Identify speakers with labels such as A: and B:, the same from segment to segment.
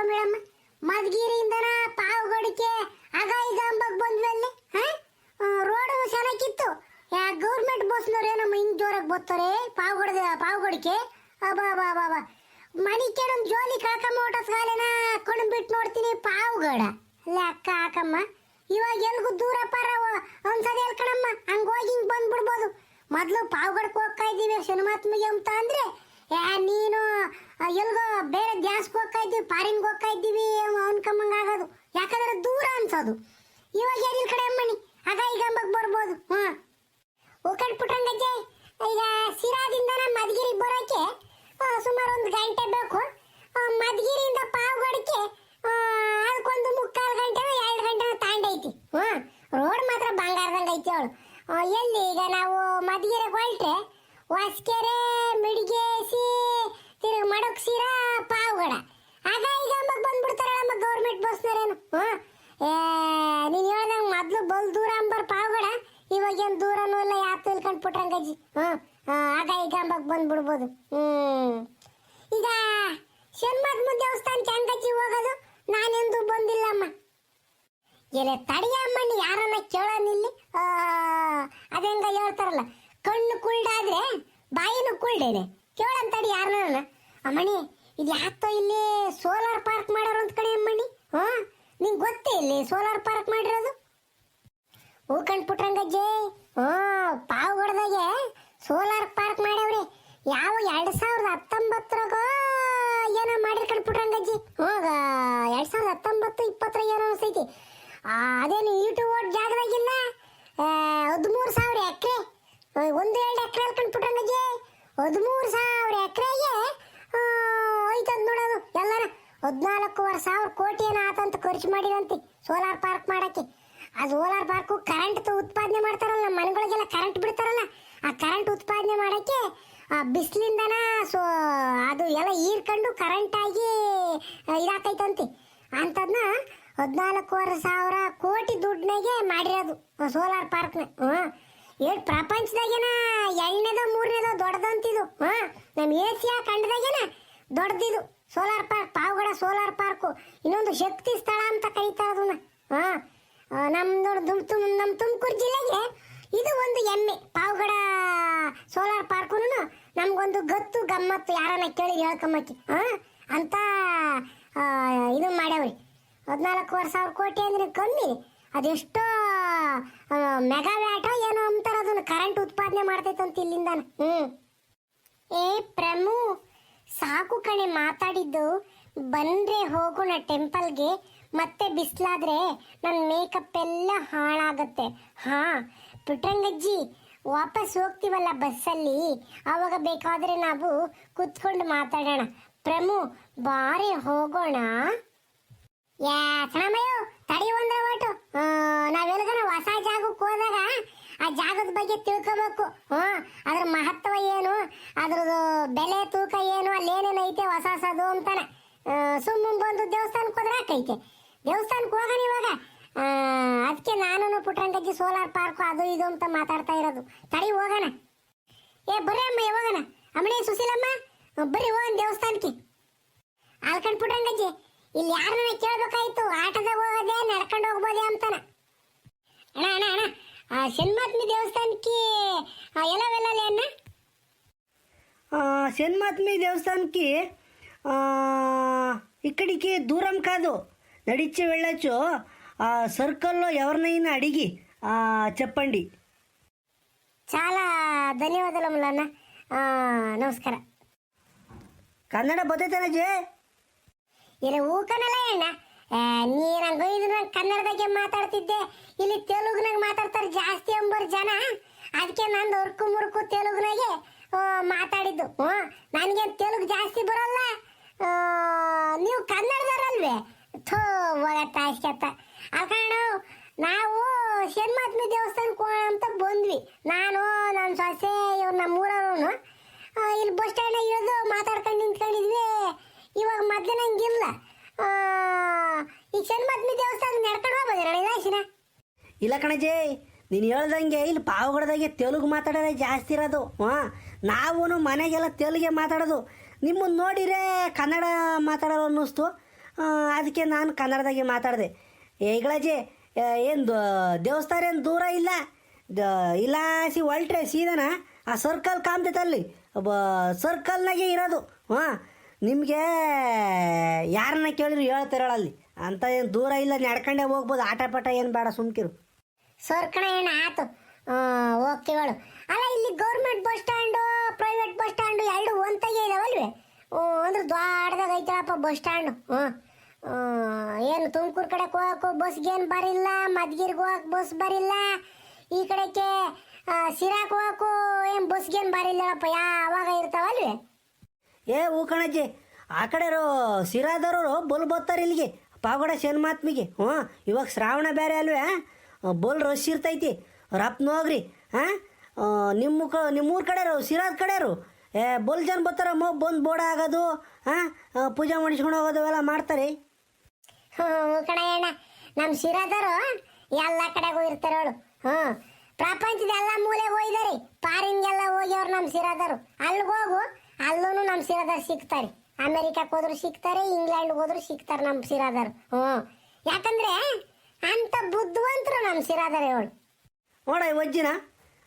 A: Madam ಮಧುಗಿರಿಯಿಂದನ ಪಾವಗಡಕ್ಕೆ ಆಗ ಈಗ ಅಂಬಕ್ ಬಂದ್ವಲ್ಲಿ road ಚೆನ್ನಾಗಿತ್ತು ಗೌರ್ಮೆಂಟ್ ಬಸ್ನವ್ರು ಏನಮ್ಮ ಹಿಂಗ್ ಜೋರಾಗಿ ಬರ್ತಾರೆ ಪಾವಗಡಕ್ಕೆ ಅಬಾ ಬಾ ಬಾ ಬಾ ಮನಿ ಕೇಳೊಂದು ಜೋಲಿ ಕಾಕಮ್ಮ ಓಟಸ್ ಗಾಲಿನ ಕೊಂಡ್ಬಿಟ್ಟು ನೋಡ್ತೀನಿ ಪಾವಗಡ ಅಲ್ಲೇ ಅಕ್ಕ ಹಾಕಮ್ಮ ಇವಾಗ ಎಲ್ಗೂ ದೂರ ಪಾರ ಒಂದ್ಸರಿ ಎಲ್ ಕಣಮ್ಮ ಹಂಗ ಹೋಗಿ ಹಿಂಗ್ ಬಂದ್ಬಿಡ್ಬೋದು ಮೊದ್ಲು ಪಾವಗಡಕ್ಕೆ ಹೋಗ್ತಾ ಇದ್ದೀವಿ ಶನಿಮಾತ್ಮಿಗೆ ಅಂತ ಅಂದ್ರೆ ನೀನು ಎಲ್ಗೋ ಬೇರೆ ಗ್ಯಾಸ್ಗೆ ಹೋಗ್ತಾ ಇದ್ದೀವಿ ಪಾರಿನ್ಗೆ ಹೋಗ್ತಾ ಇದ್ದೀವಿ ಅನ್ಕಮ್ಮಂಗ ಆಗೋದು ಯಾಕಂದ್ರೆ ದೂರ ಅನ್ಸೋದು ಇವಾಗ ಎಲ್ಲಿ ಕಡೆ ಅಮ್ಮನಿ ಆಗ ಈಗ ಅಂಬಕ್ ಬರ್ಬೋದು ಹೋಗ್ಬಿಟ್ರಂಗಜ್ಜೆ ಈಗ ಸಿರಾದಿಂದ ಮಧುಗಿರಿ ಬರೋಕೆ ಸುಮಾರು 1 ಗಂಟೆ ಬೇಕು ಮಧುಗಿರಿಯಿಂದ ಪಾವಗಡಕ್ಕೆ ಅದಕ್ಕೊಂದು 3/4 ಗಂಟೆನೋ 2 ಗಂಟೆನೋ ತಾಂಡೈತಿ ರೋಡ್ ಮಾತ್ರ ಬಂಗಾರದಂಗ ಐತಿ ಅವಳು ಎಲ್ಲಿ ಈಗ ನಾವು ಮಧುಗಿರಿಗೆ ಹೊರಟ್ರೆ ಹೊಸಕೆರೆ ಮಿಡಿಗೇಸಿ ತಿರುಗಿ ಮಡಕ್ಸಿರ ಪಾವಗಡ ಆಗ ಈಗ ಅಂಬಕ್ ಬಂದ್ಬಿಡ್ತಾರಲ್ಲ ನಮ್ಮ ಗೌರ್ಮೆಂಟ್ ಬಸ್ನರೇನು ನೀನು ಹೇಳ್ದಂಗೆ ಮೊದಲು ಬಲ್ ದೂರ ಅಂಬರ್ ಪಾವಗಡ ಇವಾಗೇನು ದೂರನೂ ಇಲ್ಲ ಯಾಕೆ ತಿಳ್ಕೊಂಡು ಪುಟ್ರಂಗಜ್ಜಿ ಆಗ ಈಗ ಅಂಬಕ್ ಬಂದ್ಬಿಡ್ಬೋದು ಈಗ ಶನ್ಮತ್ಮ ದೇವಸ್ಥಾನಕ್ಕೆ ಅಂಗಜ್ಜಿ ಹೋಗೋದು ನಾನೆಂದು ಬಂದಿಲ್ಲಮ್ಮ ಎಲೆ ತಡಿಯ ಅಮ್ಮಣ್ಣಿ ಯಾರನ್ನ ಕೇಳೋನಿಲ್ಲಿ ಅದಂಗ ಹೇಳ್ತಾರಲ್ಲ ಕಣ್ಣು ಕುಳ್ದಾದ್ರೆ ಬಾಯಿನೂ ಕುಳ್ದೇನೆ ಕೇಳಂತ ತಡಿ ಯಾರನ್ನ ಅಮ್ಮಣಿ ಇದು ಯಾಕೋ ಇಲ್ಲಿ ಸೋಲಾರ್ ಪಾರ್ಕ್ ಮಾಡೋರು ಅಂತ ಕಡೆ ಅಮ್ಮಣ್ಣಿ ನಿಂಗೆ ಗೊತ್ತೇ ಇಲ್ಲಿ ಸೋಲಾರ್ ಪಾರ್ಕ್ ಮಾಡಿರೋದು ಹೂಕಂಡ್ ಪುಟ್ರಂಗಜ್ಜೆ ಪಾವಗಡದಾಗೆ ಸೋಲಾರ್ ಪಾರ್ಕ್ ಮಾಡ್ಯಾವ್ರಿ ಯಾವ 2019ರಾಗ ಏನೋ ಮಾಡಿರ್ಕಂಡ್ ಪುಟ್ರಂಗಜ್ಜಿ 2019 20 ಏನೋ ಅನ್ಸೈತಿ ಅದೇನು ಈಟು ಓಟ್ ಜಾಗದಾಗಿಲ್ಲ 13,000 ಎಕರೆ 1-2 ಎಕರೆ ಅಲ್ಕಂಡ್ ಪುಟ್ರಂಗಜ್ಜಿ 13,000 ಎಕರೆಗೆ ಐತಂತ ನೋಡೋದು ಎಲ್ಲಾರ 14,500 ಕೋಟಿ ಏನೋ ಆತಂತ ಖರ್ಚು ಮಾಡಿರಂತೆ ಸೋಲಾರ್ ಪಾರ್ಕ್ ಮಾಡಕ್ಕೆ ಆ ಸೋಲಾರ್ ಪಾರ್ಕು ಕರೆಂಟ್ ಉತ್ಪಾದನೆ ಮಾಡ್ತಾರಲ್ಲ ಮನೆಗಳಿಗೆಲ್ಲ ಕರೆಂಟ್ ಬಿಡ್ತಾರಲ್ಲ ಆ ಕರೆಂಟ್ ಉತ್ಪಾದನೆ ಮಾಡಕ್ಕೆ ಬಿಸಿಲಿಂದನ ಅದು ಎಲ್ಲ ಹೀರ್ಕೊಂಡು ಕರೆಂಟ್ ಆಗಿ ಇದಾಕೈತಂತೆ ಅಂಥದ್ನ 14,500 ಕೋಟಿ ದುಡ್ಡಿನಾಗೆ ಮಾಡಿರೋದು ಸೋಲಾರ್ ಪಾರ್ಕ್ನ ಏಟ್ ಪ್ರಪಂಚದಾಗೇನ 2ನೇದೋ 3ನೇದೋ ದೊಡ್ಡದಂತಿದು ನಮ್ಮ ಏಷ್ಯಾ ಖಂಡದಾಗೇನ ದೊಡ್ಡದಿದು solar park Pavagada solar park ಇನ್ನೊಂದು ಶಕ್ತಿ ಸ್ಥಳ ಅಂತ ಕರೀತಾರೆ ಅದನ್ನ ನಮ್ಮ ತುಮಕೂರು ಜಿಲ್ಲೆಗೆ ಇದು ಒಂದು ಹೆಮ್ಮೆ ಪಾವಗಡ ಸೋಲಾರ್ ಪಾರ್ಕು ನಮ್ಗೊಂದು ಗತ್ತು ಗಮ್ಮತ್ತು ಯಾರನ್ನ ಕೇಳಿ ಹೇಳ್ಕೊಂಬಕ್ಕಿ ಅಂತ ಇದು ಮಾಡ್ಯಾವ್ರಿ 14,500 ಕೋಟಿ ಅಂದ್ರೆ ಕಮ್ಮಿ ಅದೆಷ್ಟೋ ಮೆಗಾವ್ಯಾಟೋ ಏನೋ ಅಂತಾರ ಅದನ್ನ ಕರೆಂಟ್ ಉತ್ಪಾದನೆ ಮಾಡ್ತೈತಂತ ಇಲ್ಲಿಂದಾನ ಏ ಪ್ರಮು ಸಾಕು ಕಣೆ ಮಾತಾಡಿದ್ದು ಬಂದ್ರೆ ಹೋಗೋಣ ಟೆಂಪಲ್ಗೆ ಮತ್ತೆ ಬಿಸಿಲಾದ್ರೆ ನನ್ನ ಮೇಕಪ್ ಎಲ್ಲ ಹಾಳಾಗತ್ತೆ ಪುಟ್ರಂಗಜ್ಜಿ ವಾಪಸ್ ಹೋಗ್ತೀವಲ್ಲ ಬಸ್ಸಲ್ಲಿ ಆವಾಗ ಬೇಕಾದ್ರೆ ನಾವು ಕುತ್ಕೊಂಡು ಮಾತಾಡೋಣ ಪ್ರಮು ಬಾರಿ ಹೋಗೋಣ ಸಣಮಯ್ಯ ತಡಿ ಒಂದ್ರ ಒಟ್ಟು ನಾವೆಲ್ಗನ ಹೊಸ ಜಾಗಕ್ಕೆ ಹೋದಾಗ ಆ ಜಾಗದ ಬಗ್ಗೆ ತಿಳ್ಕೋಬೇಕು ಅದ್ರ ಮಹತ್ವ ಏನು ಅದ್ರದ್ದು ಬೆಲೆ ತೂಕ ಏನು ಅಲ್ಲಿ ಏನೇನು ಐತೆ ಹೊಸದು ಅಂತಾನೆ ಸುಮ್ಮನೆ ಬಂದು ದೇವಸ್ಥಾನಕ್ಕೆ ಹೋದ್ರೆ ಹಾಕೈತೆ ದೇವಸ್ಥಾನಕ್ಕೆ ಹೋಗೋಣ ಇವಾಗ ಅದಕ್ಕೆ ನಾನು ಪುಟ್ರಂಗಜ್ಜಿ ಸೋಲಾರ್ ಪಾರ್ಕು ಅದು ಇದು ಅಂತ ಮಾತಾಡ್ತಾ ಇರೋದು ತಡಿ ಹೋಗೋಣ ಬರ್ರಿ ಅಮ್ಮ ಹೋಗೋಣ ಅಮ್ಮಣಿ ಸುಶೀಲಮ್ಮ ಬರ್ರಿ ಹೋಗೋಣ ದೇವಸ್ಥಾನಕ್ಕೆ ಆಲ್ಕಂಡ್ ಪುಟ್ರಂಗಜ್ಜಿ ಇಲ್ಲಿ ಯಾರನ್ನ ಕೇಳ್ಬೇಕಾಯ್ತು ಆಟದಾಗ ಹೋಗೋದೇ ನಡ್ಕೊಂಡು ಹೋಗ್ಬೋದೇ ಅಂತಾನ ಅಣ್ಣ ಶನ್ಮಾತ್ಮಿ ದೇವಸ್ಥಾನಕ್ಕೆ ಎಲ್ಲವೆಲ್ಲ ಅಣ್ಣ
B: శన్మాత్మి దేవస్థానంకి ఇక్కడికి దూరం కాదు నడిచి వెళ్ళొచ్చు సర్కల్లో ఎవరినైనా అడిగి చెప్పండి
A: చాలా ధన్యవాదాలు అన్న నమస్ಕಾರ
B: ಕನ್ನಡ ಬರ್ತೈತೇನಜ್ಜಿ
A: ಇಲ್ಲ ಊಕನಲ್ಲ ಅಣ್ಣ ನೀನಂಗ ಇದನ್ನ ಕನ್ನಡದಾಗೆ ಮಾತಾಡ್ತಿದ್ದೆ ಇಲ್ಲಿ ತೆಲುಗುನಾಗ ಮಾತಾಡ್ತಾರೆ ಜಾಸ್ತಿ ಎಂಬರ್ ಜನ ಅದಕ್ಕೆ ನಂದು ಉರ್ಕು ಮುರುಕು ತೆಲುಗುನಾಗೆ ಮಾತಾಡಿದ್ದು ನನಗೆ ತೆಲುಗು ಜಾಸ್ತಿ ಬರಲ್ಲ ನೀವು ಕನ್ನಡದವರಲ್ವೇ ಥೋ ಒಳತ್ತಾಯ್ತ ಅಲ್ಕಣ್ಣ ನಾವು ಶನ್ಮಾತ್ಮಿ ದೇವಸ್ಥಾನಕ್ಕೆ ಅಂತ ಬಂದ್ವಿ ನಾನು ನನ್ನ ಸೊಸೆ ಇವ್ರು ನಮ್ಮೂರವರು ಇಲ್ಲಿ ಬಸ್ ಸ್ಟ್ಯಾಂಡ್ ಇರೋದು ಮಾತಾಡ್ಕೊಂಡು ನಿಂತ್ಕೊಂಡಿದ್ವಿ ಇವಾಗ ಮೊದಲು ನಂಗಿಲ್ಲ ಈ ಶನ್ಮಾತ್ಮಿ ದೇವಸ್ಥಾನ ನಡ್ಕೊಂಡು ಹೋಗ್ಬೋದು ಇದಾಸಿನ
B: ಇಲ್ಲ ಕಣಜಿ ನೀನು ಹೇಳ್ದಂಗೆ ಇಲ್ಲಿ ಪಾವಗಡದಾಗೆ ತೆಲುಗು ಮಾತಾಡೋದೇ ಜಾಸ್ತಿ ಇರೋದು ನಾವು ಮನೆಗೆಲ್ಲ ತೆಲುಗೆ ಮಾತಾಡೋದು ನಿಮ್ಮನ್ನು ನೋಡಿರೇ ಕನ್ನಡ ಮಾತಾಡೋರು ಅನ್ನಿಸ್ತು ಅದಕ್ಕೆ ನಾನು ಕನ್ನಡದಾಗೆ ಮಾತಾಡಿದೆ. ಈಗಳಜ್ಜಿ ಏನು ದೇವಸ್ಥಾನ ಏನು ದೂರ ಇಲ್ಲ, ಇಲ್ಲಾಸಿ ಹೊಲ್ಟ್ರೆ ಸೀದನ ಆ ಸರ್ಕಲ್ ಕಾಮ್ತೈತಲ್ಲಿ ಸರ್ಕಲ್ನಾಗೆ ಇರೋದು. ಹಾಂ, ನಿಮಗೆ ಯಾರನ್ನ ಕೇಳಿದ್ರು ಹೇಳ್ತಾರಲ್ಲಿ, ಅಂತ ಏನು ದೂರ ಇಲ್ಲ, ನಡ್ಕೊಂಡೇ ಹೋಗ್ಬೋದು, ಆಟ ಪಾಠ ಏನು ಬೇಡ, ಸುಮ್ಕಿರು.
A: ಸರ್ಕಣ ಏನು ಆತು, ಹೋಗ್ತೀವಳು. ಅಲ್ಲ, ಇಲ್ಲಿ government bus stand private bus stand ಎರಡು ಒಂತಾಗೆ ಇದಾವಲ್ವೇ? ಅಂದ್ರೆ ದೊಡ್ಡದಾಗ ಐತಳಪ್ಪ ಬಸ್ ಸ್ಟ್ಯಾಂಡು. ಏನು ತುಮಕೂರು ಕಡೆಗೆ ಹೋಗಕ್ಕೂ ಬಸ್ಗೇನು ಬರಿಲ್ಲ, ಮದ್ಗಿರ್ಗೆ ಹೋಗಕ್ಕೆ ಬಸ್ ಬರಿಲ್ಲ, ಈ ಕಡೆಗೆ ಸಿರಾಕ್ ಹೋಗಕ್ಕೂ ಏನು ಬಸ್ಗೇನು ಬರಿಲ್ಲಪ್ಪ, ಯಾವಾಗ ಇರ್ತಾವಲ್ವೇ?
B: ಕಣಜ್ಜಿ, ಆ ಕಡೆರು ಸಿರಾದವರು ಬಲ್ ಬರ್ತಾರೆ ಇಲ್ಲಿಗೆ ಪಾವಗಡ ಶನ್ಮಾತ್ಮಿಗೆ. ಇವಾಗ ಶ್ರಾವಣ ಬೇರೆ ಅಲ್ವೇ, ಬಲ್ ರಶ್ ಇರ್ತೈತಿ, ರಪ್ನ ಹೋಗ್ರಿ. ನಿಮ್ಮೂರ ಕಡೆಯರು ಸಿರಾದ ಕಡೆಯರು ಬಲ್ ಜನ ಬರ್ತಾರ, ಬಂದು ಬೋಡ ಆಗೋದು, ಪೂಜೆ ಮಾಡಿಸ್ಕೊಂಡು ಹೋಗೋದು ಅವೆಲ್ಲ ಮಾಡ್ತಾರೆ.
A: ಕಣಯ್ಯಣ್ಣ, ನಮ್ಮ ಸಿರಾದರು ಎಲ್ಲ ಕಡೆಗೂ ಇರ್ತಾರೆ ಅವಳು. ಪ್ರಪಂಚದ ಎಲ್ಲ ಮೂಲೆ ಹೋಗಿದಾರೆ, ಫಾರಿನ್ಗೆಲ್ಲ ಹೋಗ್ಯವ್ರು ನಮ್ಮ ಸಿರಾದರು. ಅಲ್ಲಿಗೆ ಹೋಗು, ಅಲ್ಲೂ ನಮ್ಮ ಸಿರಾದರು ಸಿಗ್ತಾರೆ. ಅಮೆರಿಕಕ್ಕೆ ಹೋದ್ರು ಸಿಗ್ತಾರೆ, ಇಂಗ್ಲೆಂಡ್ಗೆ ಹೋದ್ರು ಸಿಗ್ತಾರೆ ನಮ್ಮ ಸಿರಾದರು. ಯಾಕಂದ್ರೆ ಅಂತ ಬುದ್ಧಿವಂತರು ನಮ್ಮ ಸಿರಾದರು ಅವಳು.
B: ನೋಡ ಈ ವಜ್ಜಿನ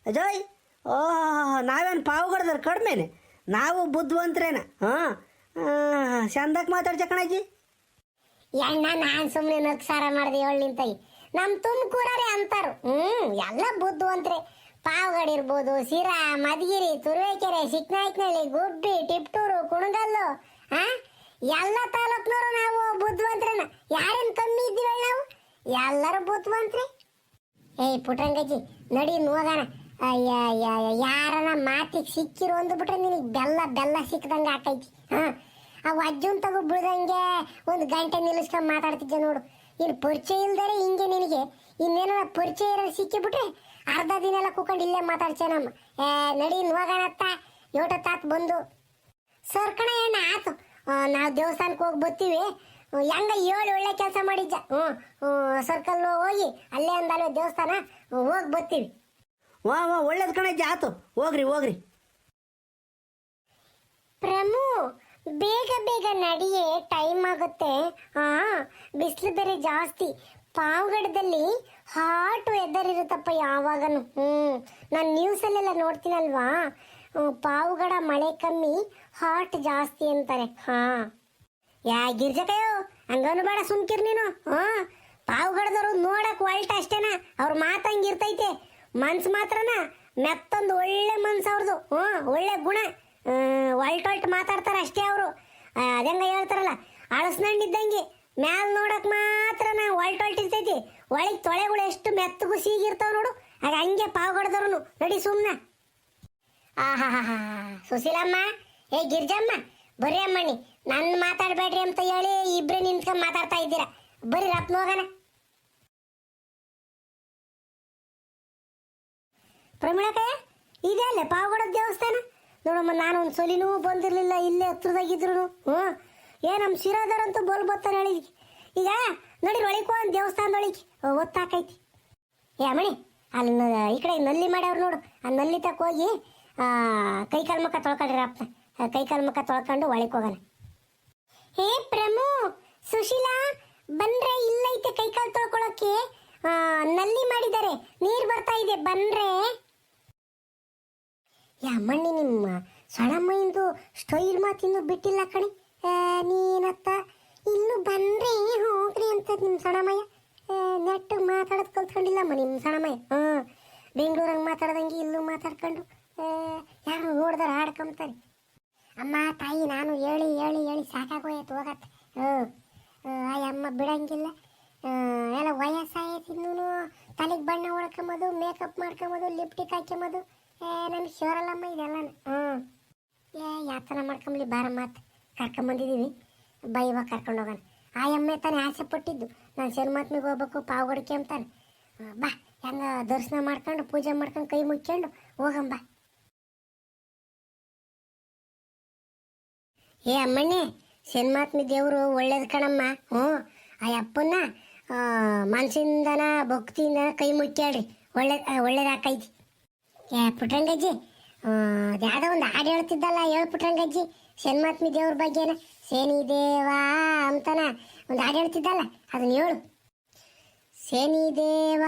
B: ಅಜಯ್, ನಾವೇನು ಪಾವುಗಡ್ದಾರ ಕಡಿಮೆನೆ, ನಾವು ಬುದ್ಧಿವಂತರೇನ. ಚಂದಕ್ಕೆ ಮಾತಾಡ್ಸ ಕಣಜ್ಜಿ.
A: ಎಣ್ಣ ನಾನು ಸುಮ್ಮನೆ ನಕ್ಸಾರ ಮಾಡಿದೆ ಅವಳು ನಿಂತಾಗಿ. ನಮ್ಮ ತುಮಕೂರೇ ಅಂತಾರು. ಎಲ್ಲ ಬುದ್ಧಿವಂತರೆ. ಪಾವಗಡ ಇರ್ಬೋದು, ಸಿರಾ, ಮಧುಗಿರಿ, ತುರುವೇಕೆರೆ, ಚಿಕ್ಕನಾಯಕನಹಳ್ಳಿ, ಗುಬ್ಬಿ, ಟಿಪ್ಟೂರು, ಕುಣಗಲ್ಲು, ಎಲ್ಲ ತಾಲೂಕ್ನವರು ನಾವು ಬುದ್ಧಿವಂತರೇನ. ಯಾರೇನು ಕಮ್ಮಿ ಇದ್ದೀವಿ ನಾವು? ಎಲ್ಲರೂ ಬುದ್ಧಿವಂತ್ರಿ. ಪುಟ್ರಂಗಜ್ಜಿ ನಡಿ ಹೋಗೋಣ. ಅಯ್ಯ ಯಾರನ ಮಾತಿಗೆ ಸಿಕ್ಕಿರು ಅಂದ್ಬಿಟ್ರೆ ನಿನಗೆ ಬೆಲ್ಲ ಸಿಕ್ಕದಂಗೆ ಆಕೈತಿ. ಆ ಅಜ್ಜನ್ ತಗೋ ಬಿಡ್ದಂಗೆ ಒಂದು ಗಂಟೆ ನಿಲ್ಲಿಸ್ಕೊಂಡು ಮಾತಾಡ್ತಿದ್ದೆ ನೋಡು. ಇನ್ನು ಪರಿಚಯ ಇಲ್ದರೆ ಹಿಂಗೆ ನಿನಗೆ ಇನ್ನೇನ ಪರಿಚಯ ಇರೋದು ಸಿಕ್ಕಿಬಿಟ್ರೆ ಅರ್ಧ ದಿನ ಎಲ್ಲ ಕೂಕೊಂಡು ಇಲ್ಲೇ ಮಾತಾಡ್ಸೇನಮ್ಮ. ನಡಿ ಹೋಗೋಣತ್ತ, ಯೋಟತ್ತಾತ್ ಬಂದು ಸರ್ಕಣ ಎಣ್ಣ ಆತು. ನಾವು ದೇವಸ್ಥಾನಕ್ಕೆ ಹೋಗಿ ಬರ್ತೀವಿ. ಹೆಂಗ ಒಳ್ಳೆ ಕೆಲಸ ಮಾಡಿದ್ದ. ಸರ್ಕಲ್ ಹೋಗಿ ಅಲ್ಲೇ ಅಂದಲ್ವೇ ದೇವಸ್ಥಾನ, ಹೋಗಿ ಬರ್ತೀವಿ.
B: ಒಳ್ಳೇದು ಕಣಜ್ಜಿ, ಆತು, ಹೋಗ್ರಿ.
A: ಪ್ರಮು, ಬೇಗ ನಡಿಯೇ, ಟೈಮ್ ಆಗುತ್ತೆ. ಬಿಸಿಲು ಬೇರೆ ಜಾಸ್ತಿ. ಪಾವಗಡದಲ್ಲಿ ಹಾಟ್ ವೆದರ್ ಇರುತ್ತಪ್ಪ ಯಾವಾಗನು. ನಾನು ನ್ಯೂಸಲ್ಲೆಲ್ಲ ನೋಡ್ತೀನಲ್ವಾ, ಪಾವಗಡ ಮಳೆ ಕಮ್ಮಿ, ಹಾಟ್ ಜಾಸ್ತಿ ಅಂತಾರೆ. ಗಿರ್ಜಕಯ್ಯೋ, ಹಂಗನು ಬೇಡ, ಸುಮ್ಕಿರ್ ನೀನು. ಪಾವಗಡದವ್ರು ನೋಡಕ್ ಒಳ್ಟ ಅಷ್ಟೇನ, ಅವ್ರ ಮಾತಂಗಿರ್ತೈತೆ. ಮನ್ಸು ಮಾತ್ರನ ಮೆತ್ತೊಂದು ಒಳ್ಳೆ ಮನ್ಸು ಅವ್ರದ್ದು. ಒಳ್ಳೆ ಗುಣ, ಒಳ್ಟೊಳ್ಟ್ ಮಾತಾಡ್ತಾರ ಅಷ್ಟೇ ಅವರು. ಅದಂಗ ಹೇಳ್ತಾರಲ್ಲ, ಅಳಸ್ನಂಡಿದ್ದಂಗೆ ಮ್ಯಾಲ ನೋಡಕ್ ಮಾತ್ರ ಒಳ್ಟೊಳ್ಟಿರ್ತೈತಿ, ಒಳಗೆ ತೊಳೆಗಳು ಎಷ್ಟು ಮೆತ್ತಗೂ ಸೀಗಿರ್ತಾವ ನೋಡು. ಆಗ ಹಂಗೆ ಪಾವಗಡದವ್ರು. ನಡಿ ಸುಮ್ನ. ಸುಶೀಲಮ್ಮ, ಗಿರ್ಜಮ್ಮ, ಬರ್ರಿ ಅಮ್ಮಣ್ಣಿ, ನನ್ನ ಮಾತಾಡ್ಬೇಡ್ರಿ ಅಂತ ಹೇಳಿ ಇಬ್ರೇ ನಿಂತ್ಕೊಂಡ್ ಮಾತಾಡ್ತಾ ಇದ್ದೀರಾ. ಬರ್ರಿ ರಪ್ನ ಹೋಗೋಣ. ಪ್ರಮಿಳಕಯ್ಯ, ಇದೆ ಅಲ್ಲೇ ಪಾವಗಡ ದೇವಸ್ಥಾನ ನೋಡಮ್ಮ. ನಾನು ಒಂದು ಸಲಿನೂ ಬಂದಿರಲಿಲ್ಲ, ಇಲ್ಲೇ ಹತ್ರದಾಗಿದ್ರು. ನಮ್ಮ ಶಿರಾದರಂತೂ ಬೋಲ್ ಬರ್ತಾರೆ ಹೇಳಿ. ಈಗ ನೋಡಿ, ಒಳಗೆ ಒಂದು ದೇವಸ್ಥಾನದೊಳಗೆ ಒತ್ತಾಕೈತಿ. ಅಮ್ಮಣಿ, ಅಲ್ಲಿ ಈ ಕಡೆ ನಲ್ಲಿ ಮಾಡ್ಯವ್ರು ನೋಡು, ಆ ನಲ್ಲಿ ತಕ್ಕ ಹೋಗಿ ಕೈಕಾಲು ಮುಖ ತೊಳ್ಕೊಳ್ರಿ ಅಪ್ಪ. ಕೈಕಾಲು ಮುಖ ತೊಳ್ಕೊಂಡು ಒಳಗೆ ಹೋಗೋಣ. ಪ್ರಮು, ಸುಶೀಲಾ ಬನ್ರೆ, ಇಲ್ಲೈತೆ ಕೈಕಾಲು ತೊಳ್ಕೊಳಕ್ಕೆ ನಲ್ಲಿ ಮಾಡಿದ್ದಾರೆ, ನೀರು ಬರ್ತಾ ಇದೆ, ಬನ್ರೆ. ಅಮ್ಮಣ್ಣಿ, ನಿಮ್ಮ ಸೊಳಮ್ಮಂದು ಸ್ಟೈಲ್ ಮಾತಿಂದು ಬಿಟ್ಟಿಲ್ಲ ಕಣಿ. ನೀನತ್ತ ಇನ್ನು ಬನ್ರಿ ಹೋಗ್ರಿ ಅಂತ ನಿಮ್ಮ ಸಣಮಯ್ಯ ನೆಟ್ಟಿಗೆ ಮಾತಾಡೋದು ಕಲ್ತ್ಕೊಂಡಿಲ್ಲಮ್ಮ ನಿಮ್ಮ ಸಣಮಯ್ಯ. ಬೆಂಗಳೂರಂಗೆ ಮಾತಾಡ್ದಂಗೆ ಇಲ್ಲೂ ಮಾತಾಡ್ಕೊಂಡು ಯಾರು ನೋಡಿದಾರ ಆಡ್ಕೊಂತಾರೆ. ಅಮ್ಮ ತಾಯಿ, ನಾನು ಹೇಳಿ ಸಾಕಾಗೋಯ್ತು, ಹೋಗತ್ತೆ. ಅಮ್ಮ ಬಿಡಂಗಿಲ್ಲ. ಎಲ್ಲ ವಯಸ್ಸಾಯ್ತಿನ್ನು ತಲೆಗೆ ಬಣ್ಣ ಹೊಡ್ಕೊಂಬೋದು, ಮೇಕಪ್ ಮಾಡ್ಕೊಂಬೋದು, ಲಿಪ್ಟಿಕ್ ಹಾಕ್ಕೊಂಬೋದು. ನಮ್ಗೆ ಶೋರಲ್ಲಮ್ಮ ಇದೆಲ್ಲ. ಯಾತನ ಮಾಡ್ಕೊಂಬ್ಲಿ, ಬಾರ ಮಾತು ಕರ್ಕೊಂಬಂದಿದ್ದೀವಿ, ಬೈವಾಗ ಕರ್ಕೊಂಡು ಹೋಗೋಣ. ಅಮ್ಮೆ ತಾನೇ ಆಸೆ ಪಟ್ಟಿದ್ದು ನಾನು ಶರ್ಮಾತ್ಮಿಗೆ ಹೋಗ್ಬೇಕು, ಪಾವಗಡಕ್ಕೆ ಅಂತಾನೆ. ಬಾ, ಹೆಂಗ ದರ್ಶನ ಮಾಡ್ಕೊಂಡು ಪೂಜೆ ಮಾಡ್ಕೊಂಡು ಕೈ ಮುಚ್ಕೊಂಡು ಹೋಗಂಬ. ಅಮ್ಮಣ್ಣಿ, ಶನ್ಮಾತ್ಮಿ ದೇವರು ಒಳ್ಳೇದು ಕಣಮ್ಮ. ಆ ಅಪ್ಪನ್ನ ಮನಸ್ಸಿಂದನ ಭಕ್ತಿಯಿಂದನ ಕೈ ಮುಚ್ಚಾಡ್ರಿ, ಒಳ್ಳೇದಾಕೈತಿ. ಪುಟ್ರಂಗಜ್ಜಿ, ಯಾವುದೋ ಒಂದು ಹಾಡು ಹೇಳ್ತಿದ್ದಲ್ಲ, ಹೇಳು ಪುಟ್ರಂಗಜ್ಜಿ, ಶನ್ಮಾತ್ಮಿ ದೇವ್ರ ಬಗ್ಗೆನ. ಶನಿ ದೇವ ಅಂತನ ಒಂದು ಹಾಡು ಹೇಳ್ತಿದ್ದಲ್ಲ ಅದನ್ನ ಹೇಳು. ಶನಿದೇವ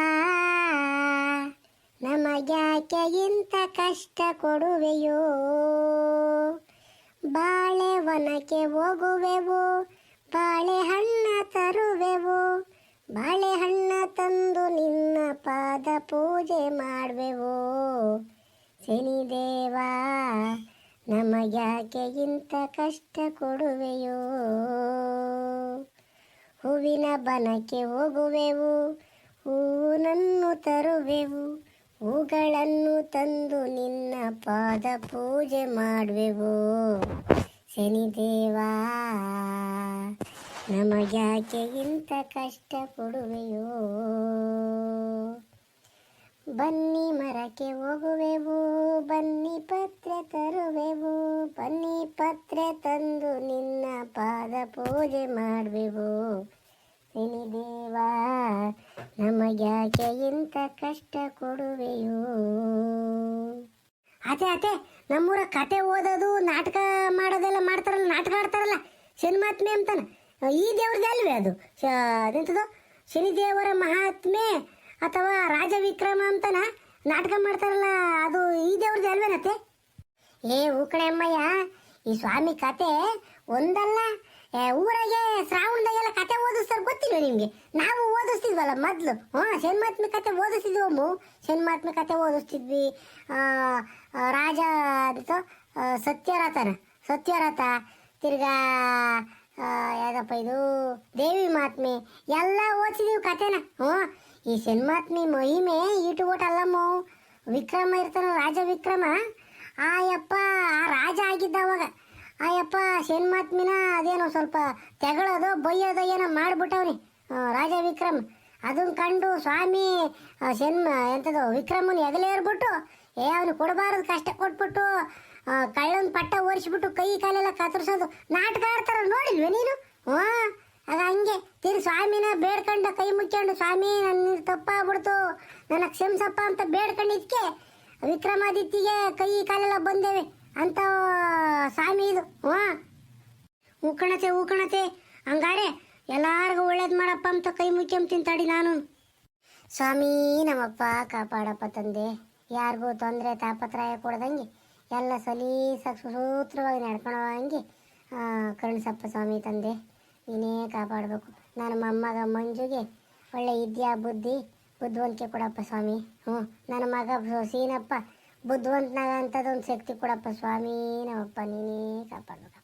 A: ನಮಗ್ಯಾಕೆ ಇಂಥ ಕಷ್ಟ ಕೊಡುವೆಯೋ, ಬಾಳೆವನಕ್ಕೆ ಹೋಗುವೆವು, ಬಾಳೆಹಣ್ಣ ತರುವೆವು, ಬಾಳೆಹಣ್ಣ ತಂದು ನಿನ್ನ ಪಾದ ಪೂಜೆ ಮಾಡುವೆವು. ಶನಿದೇವ ನಮಗ್ಯಾಕೆ ಇಂಥ ಕಷ್ಟ ಕೊಡುವೆಯೋ, ಹೂವಿನ ಬನಕ್ಕೆ ಹೋಗುವೆವು, ಹೂವನ್ನು ತರುವೆವು, ಹೂಗಳನ್ನು ತಂದು ನಿನ್ನ ಪಾದ ಪೂಜೆ ಮಾಡುವೆವು. ಶನಿದೇವ ನಮಗ್ಯಾಕೆ ಇಂಥ ಕಷ್ಟ ಕೊಡುವೆಯೋ, ಬನ್ನಿ ಮರಕ್ಕೆ ಹೋಗುವೆವು, ಬನ್ನಿ ಪತ್ರೆ ತರುವೆವು, ಬನ್ನಿ ಪತ್ರೆ ತಂದು ನಿನ್ನ ಪಾದ ಪೂಜೆ ಮಾಡುವೆವು. ಶನಿದೇವ ನಮಗ್ಯಾಕೆ ಇಂಥ ಕಷ್ಟ ಕೊಡುವೆಯೋ. ಅತೆ ನಮ್ಮೂರ ಕತೆ ಓದೋದು ನಾಟಕ ಮಾಡೋದೆಲ್ಲ ಮಾಡ್ತಾರಲ್ಲ, ನಾಟಕ ಆಡ್ತಾರಲ್ಲ ಶನಿಮಾತ್ಮೆ ಅಂತಾನೆ. ಈ ದೇವ್ರದ್ದು ಅಲ್ವೇ ಅದು? ಅದೆಂಥದ್ದು ಶನಿದೇವರ ಮಹಾತ್ಮೆ ಅಥವಾ ರಾಜವಿಕ್ರಮ ಅಂತಾನ ನಾಟಕ ಮಾಡ್ತಾರಲ್ಲ, ಅದು ಈ ದೇವ್ರದ್ದು ಅಲ್ವೇನತ್ತೆ? ಹೂಕಣೆ ಅಮ್ಮಯ್ಯ, ಈ ಸ್ವಾಮಿ ಕತೆ ಒಂದಲ್ಲ, ಊರಾಗೆ ಶ್ರಾವಣದಾಗೆಲ್ಲ ಕತೆ ಓದಿಸ್ತಾರೆ, ಗೊತ್ತಿಲ್ಲ ನಿಮಗೆ? ನಾವು ಓದಿಸ್ತಿದ್ವಲ್ಲ ಮೊದಲು. ಶನಿಮಾತ್ಮೆ ಕತೆ ಓದಿಸ್ತಿದ್ವಮ್ಮ, ಶನಿಮಾತ್ಮೆ ಕತೆ ಓದಿಸ್ತಿದ್ವಿ. ರಾಜ ಅದು ಸತ್ಯರಥ, ತಿರ್ಗಾ ಯಾವ್ದಪ್ಪ ಇದು ದೇವಿ ಮಾತ್ಮೆ ಎಲ್ಲ ಓದಿಸಿದೀವಿ ಕತೆನ. ಈ ಶನಿಮಾತ್ಮೆ ಮಹಿಮೆ ಈಟು ಓಟ ಅಲ್ಲಮ್ಮ. ವಿಕ್ರಮ ಇರ್ತಾನ, ರಾಜ ವಿಕ್ರಮ, ಆಯಪ್ಪ ಆ ರಾಜ ಆಗಿದ್ದ ಅವಾಗ. ಆಯಪ್ಪ ಶನಿಮಾತ್ಮಿನ ಅದೇನೋ ಸ್ವಲ್ಪ ತೆಗಳೋದು ಬೈಯೋದು ಏನೋ ಮಾಡಿಬಿಟ್ಟವ್ನಿ ರಾಜ ವಿಕ್ರಮ. ಅದನ್ನ ಕಂಡು ಸ್ವಾಮಿ ಎಂಥದ್ದು ವಿಕ್ರಮನ ಎಗಲೇರ್ಬಿಟ್ಟು ಅವನು ಕೊಡಬಾರದು ಕಷ್ಟ ಕೊಟ್ಬಿಟ್ಟು ಕಳ್ಳನ ಪಟ್ಟ ಓಡಿಸ್ಬಿಟ್ಟು ಕೈ ಕಾಲೆಲ್ಲ ಕತ್ತರಿಸೋದು ನಾಟಕ ಆಡ್ತಾರ, ನೋಡಿಲ್ವೇ ನೀನು? ಆಗ ಹಂಗೆ ಸ್ವಾಮಿನ ಬೇಡ್ಕೊಂಡು ಕೈ ಮುಚ್ಕೊಂಡು, ಸ್ವಾಮಿ ನನ್ನ ತಪ್ಪಾಗ್ಬಿಡ್ತು, ನನ್ನ ಕ್ಷಮಿಸಪ್ಪ ಅಂತ ಬೇಡ್ಕೊಂಡಿದ್ಕೆ ವಿಕ್ರಮಾದಿತ್ಯಗೆ ಕೈ ಕಾಲೆಲ್ಲ ಬಂದೇವೆ ಅಂತ ಸ್ವಾಮಿ ಇದು. ಉಕ್ಕಣತೆ ಹಂಗಾರೆ ಎಲ್ಲಾರ್ಗು ಒಳ್ಳೇದು ಮಾಡಪ್ಪ ಅಂತ ಕೈ ಮುಚ್ಕೊಂತೀನಿ ತಡಿ ನಾನು. ಸ್ವಾಮಿ ನಮ್ಮಪ್ಪ ಕಾಪಾಡಪ್ಪ ತಂದೆ, ಯಾರಿಗೂ ತೊಂದರೆ ತಾಪತ್ರಾಯ ಕೊಡ್ದಂಗೆ ಎಲ್ಲ ಸಲೀಸಾಗಿ ಸುಸೂತ್ರವಾಗಿ ನಡ್ಕೊಳೋ ಹಂಗೆ ಕರುಣಿಸಪ್ಪ ಸ್ವಾಮಿ ತಂದೆ, ನೀನೇ ಕಾಪಾಡಬೇಕು. ನನ್ನ ಮೊಮ್ಮಗ ಮಂಜುಗೆ ಒಳ್ಳೆ ವಿದ್ಯಾ ಬುದ್ಧಿವಂತಿಕೆ ಕೊಡಪ್ಪ ಸ್ವಾಮಿ. ನನ್ನ ಮಗ ಸೀನಪ್ಪ ಬುದ್ಧಿವಂತನಾಗ ಅಂಥದ್ದೊಂದು ಶಕ್ತಿ ಕೊಡಪ್ಪ ಸ್ವಾಮಿ. ನಮ್ಮಪ್ಪ ನೀನೇ ಕಾಪಾಡಬೇಕು.